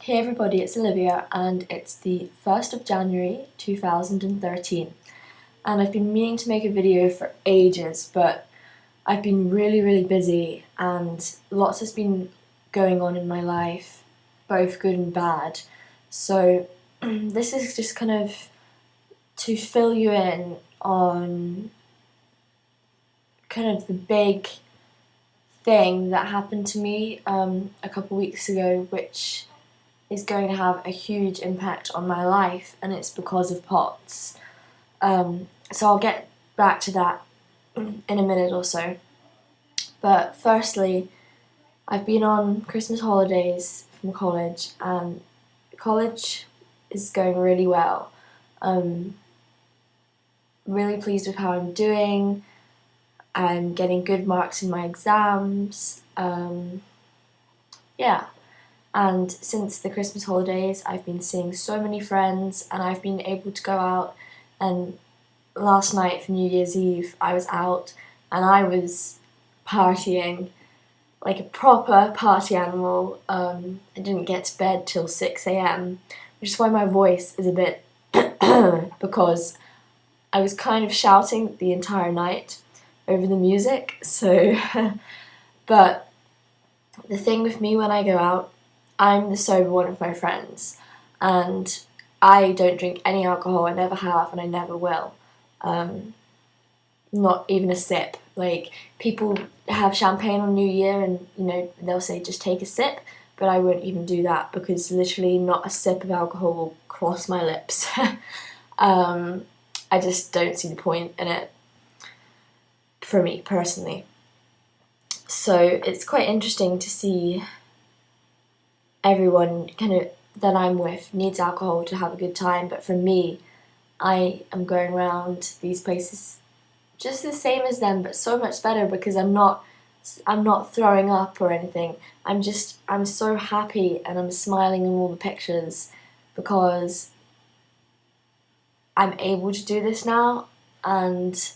Hey everybody, it's Olivia and it's the 1st of January 2013 and I've been meaning to make a video for ages, but I've been really busy and lots has been going on in my life, both good and bad. So this is just kind of to fill you in on kind of the big thing that happened to me a couple weeks ago, which is going to have a huge impact on my life, and it's because of POTS. So I'll get back to that in a minute or so. But firstly, I've been on Christmas holidays from college, and college is going really well. Really pleased with how I'm doing. I'm getting good marks in my exams. Yeah. And since the Christmas holidays, I've been seeing so many friends and I've been able to go out, and last night for New Year's Eve I was out and I was partying like a proper party animal. I didn't get to bed till 6 a.m, which is why my voice is a bit because I was kind of shouting the entire night over the music. So but the thing with me when I go out, I'm the sober one of my friends, and I don't drink any alcohol. I never have and I never will. Not even a sip. Like, people have champagne on New Year and, you know, they'll say just take a sip, but I won't even do that because literally not a sip of alcohol will cross my lips. I just don't see the point in it, for me personally. So it's quite interesting to see everyone kind of that I'm with needs alcohol to have a good time, but for me, I am going around these places just the same as them, but so much better because I'm not throwing up or anything. I'm so happy and I'm smiling in all the pictures because I'm able to do this now, and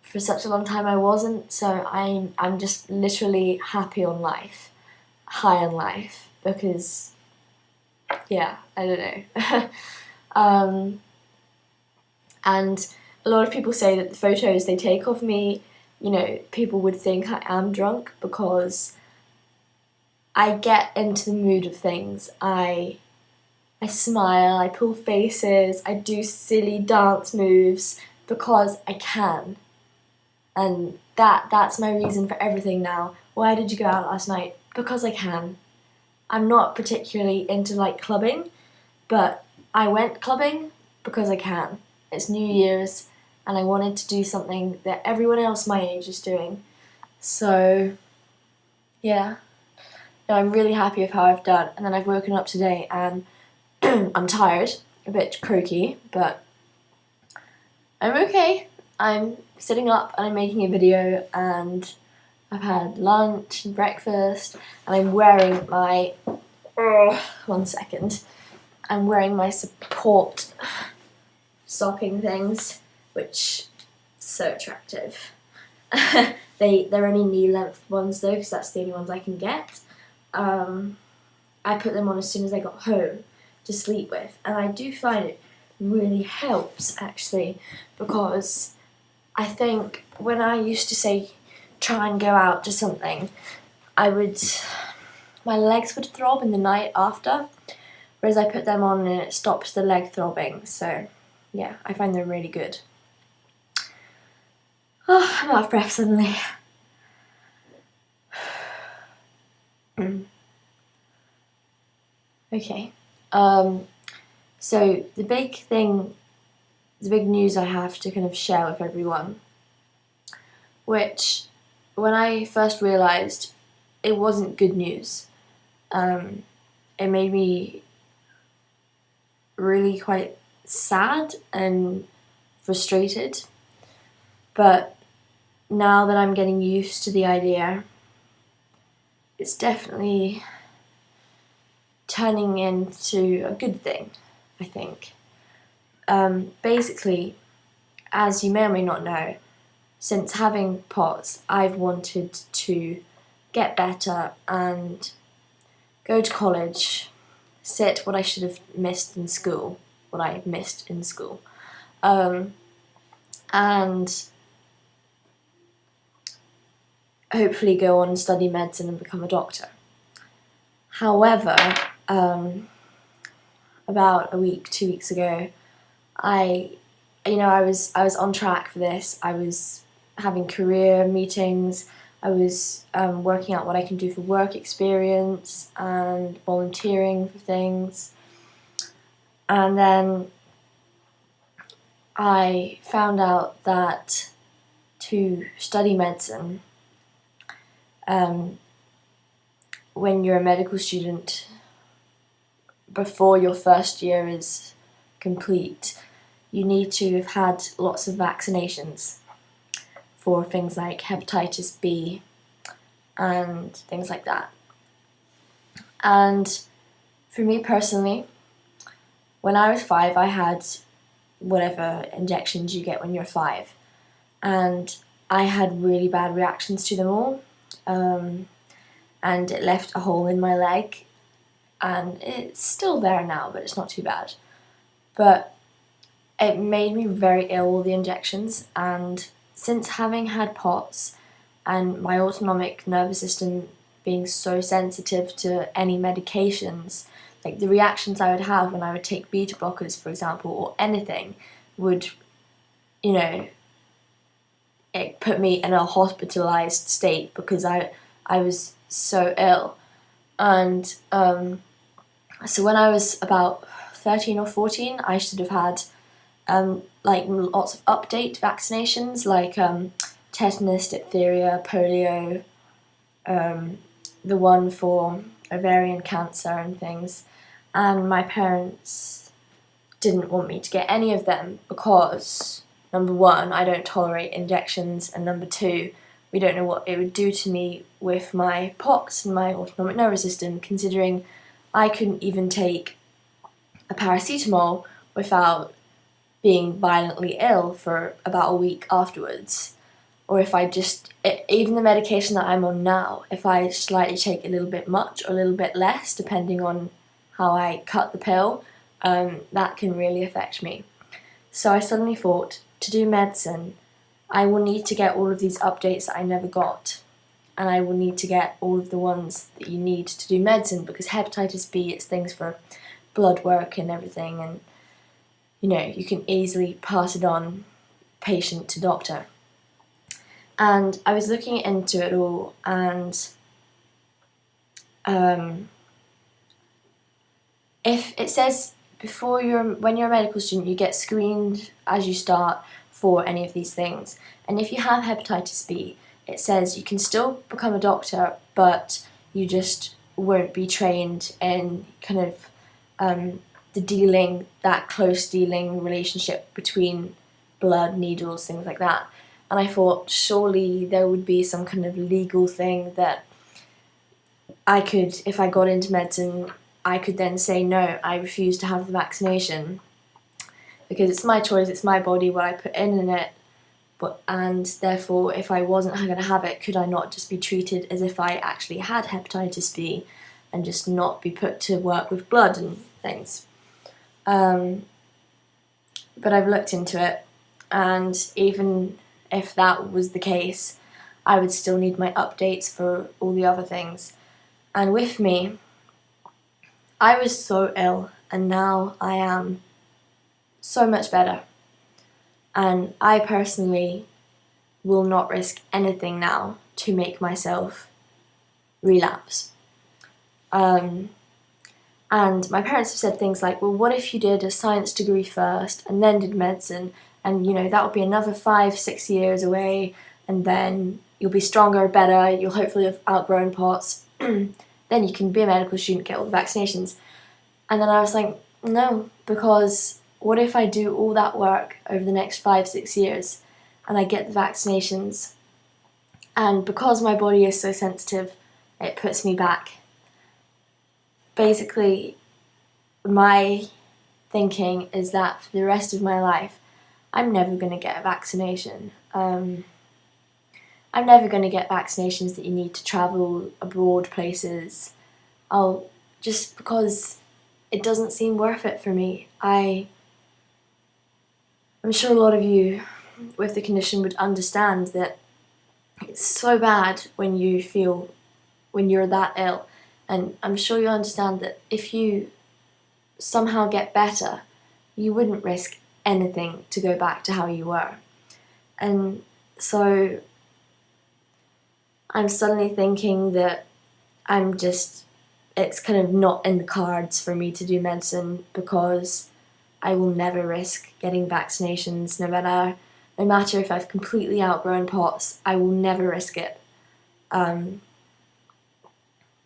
for such a long time I wasn't. So I'm just literally happy on life. High on life, because yeah, I don't know. And a lot of people say that the photos they take of me, you know, people would think I am drunk because I get into the mood of things. I smile, I pull faces, I do silly dance moves because I can. And that's my reason for everything now. Why did you go out last night? Because I can. I'm not particularly into like clubbing, but I went clubbing because I can. It's New Year's and I wanted to do something that everyone else my age is doing. So yeah, no, I'm really happy with how I've done. And then I've woken up today and I'm tired, a bit croaky, but I'm okay. I'm sitting up and I'm making a video, and I've had lunch and breakfast, and I'm wearing my, one second, I'm wearing my support stocking things, which so attractive. They're only knee length ones though, because that's the only ones I can get. I put them on as soon as I got home to sleep with, and I do find it really helps actually, because I think when I used to say try and go out to something, my legs would throb in the night after, whereas I put them on and it stops the leg throbbing. So yeah, I find they're really good. Oh, I'm out of breath suddenly. Okay. So the big news I have to kind of share with everyone, which when I first realised it wasn't good news, it made me really quite sad and frustrated. But now that I'm getting used to the idea, it's definitely turning into a good thing, I think. Basically, as you may or may not know, since having POTS, I've wanted to get better and go to college, sit what I should have missed in school, and hopefully go on and study medicine and become a doctor. However, about a week, 2 weeks ago, I was on track for this. I was having career meetings. I was working out what I can do for work experience and volunteering for things. And then I found out that to study medicine, when you're a medical student, before your first year is complete, you need to have had lots of vaccinations for things like hepatitis B and things like that. And for me personally, when I was 5, I had whatever injections you get when you're 5, and I had really bad reactions to them all, and it left a hole in my leg, and it's still there now, but it's not too bad. But it made me very ill, all the injections, and since having had POTS and my autonomic nervous system being so sensitive to any medications, like the reactions I would have when I would take beta blockers, for example, or anything, would, it put me in a hospitalized state because I was so ill. And so when I was about 13 or 14, I should have had lots of update vaccinations, like tetanus, diphtheria, polio, the one for ovarian cancer and things. And my parents didn't want me to get any of them because, number one, I don't tolerate injections, and number two, we don't know what it would do to me with my POTS and my autonomic nervous system, considering I couldn't even take a paracetamol without being violently ill for about a week afterwards. Or if I even the medication that I'm on now, if I slightly take a little bit much or a little bit less, depending on how I cut the pill, that can really affect me. So I suddenly thought, to do medicine, I will need to get all of these updates that I never got, and I will need to get all of the ones that you need to do medicine, because hepatitis B, it's things for blood work and everything, and you can easily pass it on patient to doctor. And I was looking into it all, and if it says when you're a medical student, you get screened as you start for any of these things. And if you have hepatitis B, it says you can still become a doctor, but you just won't be trained in kind of that close dealing relationship between blood, needles, things like that. And I thought, surely there would be some kind of legal thing that I could, if I got into medicine, I could then say, no, I refuse to have the vaccination, because it's my choice, it's my body, what I put in it, and therefore if I wasn't going to have it, could I not just be treated as if I actually had hepatitis B and just not be put to work with blood and things? But I've looked into it, and even if that was the case, I would still need my updates for all the other things. And with me, I was so ill, and now I am so much better. And I personally will not risk anything now to make myself relapse. And my parents have said things like, well, what if you did a science degree first and then did medicine, and that would be another 5-6 years away, and then you'll be stronger, better, you'll hopefully have outgrown POTS, then you can be a medical student, get all the vaccinations. And then I was like, no, because what if I do all that work over the next 5-6 years and I get the vaccinations, and because my body is so sensitive, it puts me back? Basically, my thinking is that for the rest of my life, I'm never going to get a vaccination. I'm never going to get vaccinations that you need to travel abroad places. just because it doesn't seem worth it for me. I'm sure a lot of you with the condition would understand that it's so bad when you're that ill, and I'm sure you understand that if you somehow get better, you wouldn't risk anything to go back to how you were. And so I'm suddenly thinking that it's kind of not in the cards for me to do medicine, because I will never risk getting vaccinations, no matter if I've completely outgrown POTS, I will never risk it.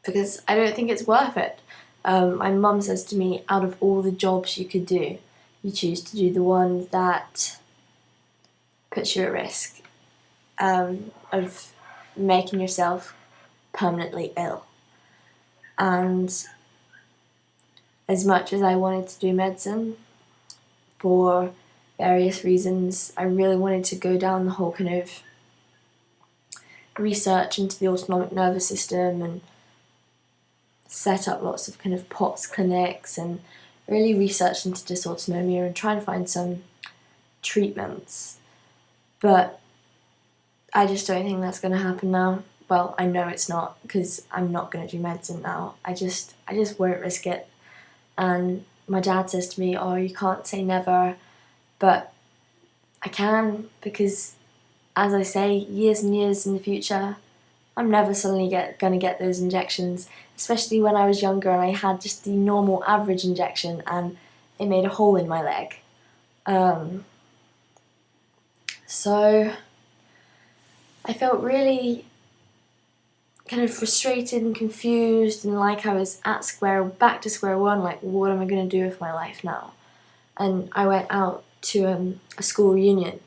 Because I don't think it's worth it. My mum says to me, out of all the jobs you could do, you choose to do the one that puts you at risk of making yourself permanently ill. And as much as I wanted to do medicine, for various reasons, I really wanted to go down the whole kind of research into the autonomic nervous system and set up lots of kind of POTS clinics and really research into dysautonomia and try and find some treatments. But I just don't think that's going to happen now. Well, I know it's not, because I'm not going to do medicine now. I just won't risk it. And my dad says to me, oh, you can't say never, but I can, because as I say, years and years in the future, I'm never suddenly going to get those injections, especially when I was younger and I had just the normal average injection and it made a hole in my leg. So I felt really kind of frustrated and confused, and like I was back to square one, like what am I going to do with my life now? And I went out to a school reunion,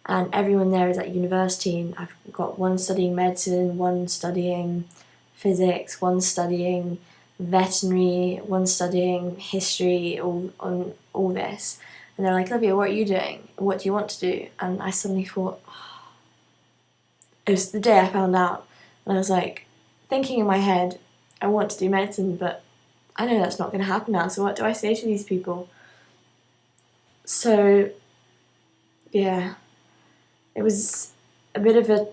and everyone there is at university, and I've got one studying medicine, one studying physics, one studying veterinary, one studying history, on all this. And they're like, Olivia, what are you doing? What do you want to do? And I suddenly thought, it was the day I found out, and I was like, thinking in my head, I want to do medicine, but I know that's not going to happen now, so what do I say to these people? So, yeah, it was a bit of a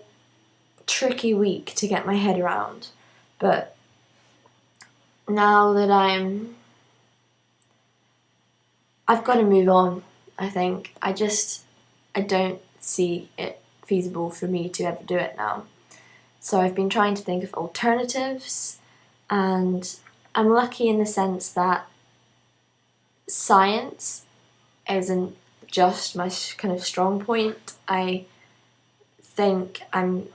tricky week to get my head around, but now that I've got to move on, I think. I don't see it feasible for me to ever do it now. So I've been trying to think of alternatives, and I'm lucky in the sense that science isn't just my kind of strong point. I think I'm,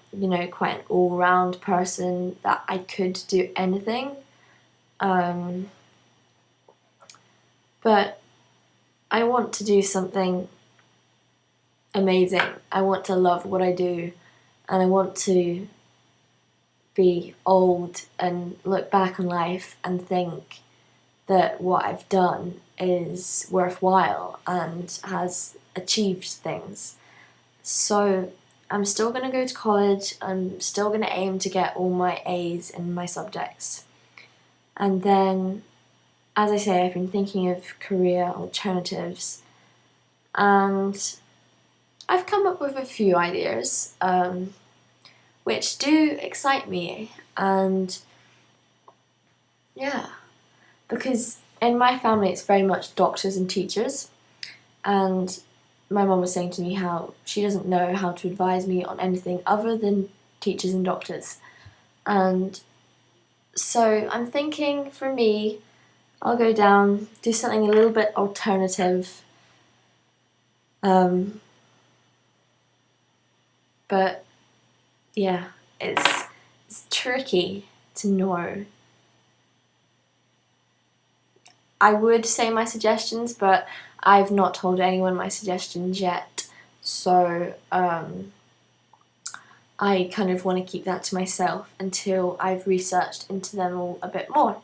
quite an all-round person, that I could do anything. But I want to do something amazing. I want to love what I do, and I want to be old and look back on life and think that what I've done is worthwhile and has achieved things. So I'm still going to go to college. I'm still going to aim to get all my A's in my subjects. And then, as I say, I've been thinking of career alternatives, and I've come up with a few ideas, which do excite me. And yeah, because in my family it's very much doctors and teachers, and my mum was saying to me how she doesn't know how to advise me on anything other than teachers and doctors. And so I'm thinking, for me, I'll go down, do something a little bit alternative, but yeah, it's tricky to know. I would say my suggestions, but I've not told anyone my suggestions yet, so I kind of want to keep that to myself until I've researched into them all a bit more.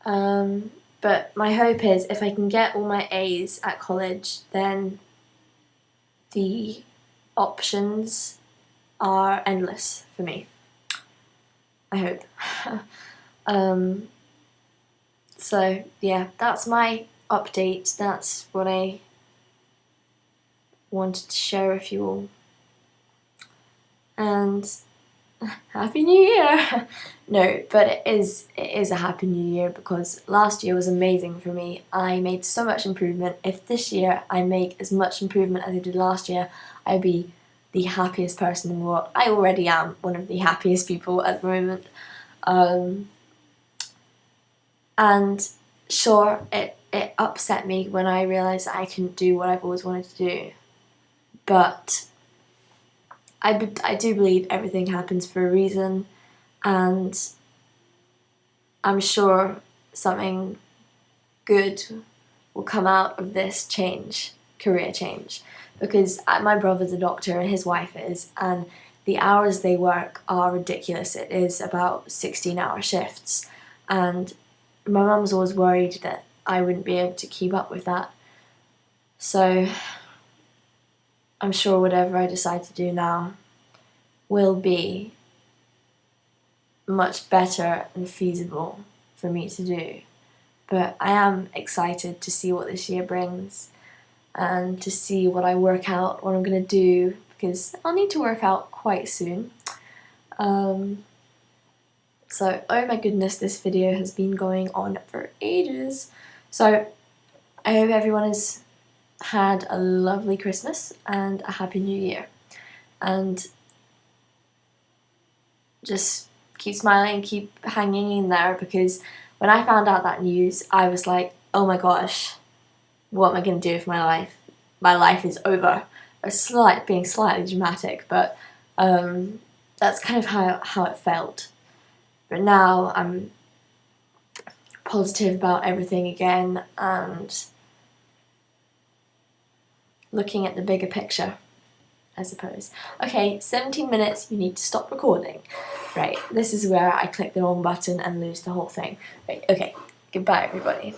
But my hope is, if I can get all my A's at college, then the options are endless for me. I hope. So yeah, that's my update. That's what I wanted to share with you all. And Happy New Year! No, but it is a Happy New Year because last year was amazing for me. I made so much improvement. If this year I make as much improvement as I did last year, I'd be the happiest person in the world. I already am one of the happiest people at the moment. And sure, it upset me when I realised that I couldn't do what I've always wanted to do. But I do believe everything happens for a reason, and I'm sure something good will come out of this career change, because my brother's a doctor and his wife is, and the hours they work are ridiculous. It is about 16-hour shifts, and my mum's always worried that I wouldn't be able to keep up with that. So I'm sure whatever I decide to do now will be much better and feasible for me to do. But I am excited to see what this year brings and to see what I work out, what I'm going to do, because I'll need to work out quite soon. So, oh my goodness, this video has been going on for ages. So, I hope everyone has had a lovely Christmas and a Happy New Year. And just keep smiling, keep hanging in there, because when I found out that news, I was like, oh my gosh, what am I going to do with my life? My life is over. Being slightly dramatic, but that's kind of how it felt. But now I'm positive about everything again and looking at the bigger picture, I suppose. Okay, 17 minutes, you need to stop recording. Right, this is where I click the wrong button and lose the whole thing. Right, okay, goodbye everybody.